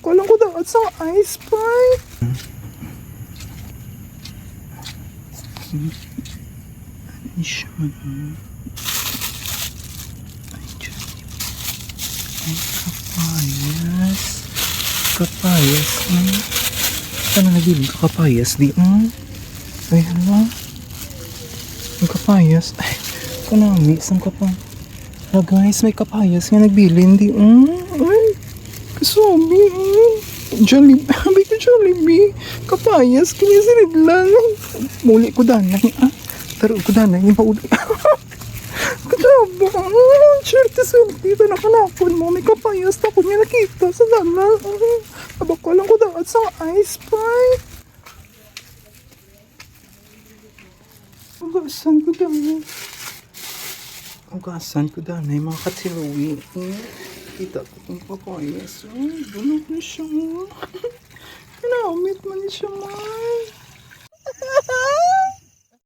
Kalang ko daw at sa ice pie. Ano siya na? Ay, kapayas. Kapayas. Saan na nagbiling ka kapayas? Di ay, hala. Ang kapayas. Ay, kanami. Saan ka pa? Hala guys, may kapayas nga nagbilin. Di ay, kasabi Jollibee. Sabi ko Jollibee. Kapayas. Kinisilid lang. Muli ko danay. Taro ko danay. Yung pauli. Kadaba. Swerte. Dito na kanapon mo. May kapayas. Tapos niya nakita sa dana. Abak ko lang ko daw at sa ice pie. Ugasan ko danay. Mga katiluwi. Kita ko itong papayas. Ay, ganun na siya. Kinamit man siya, man.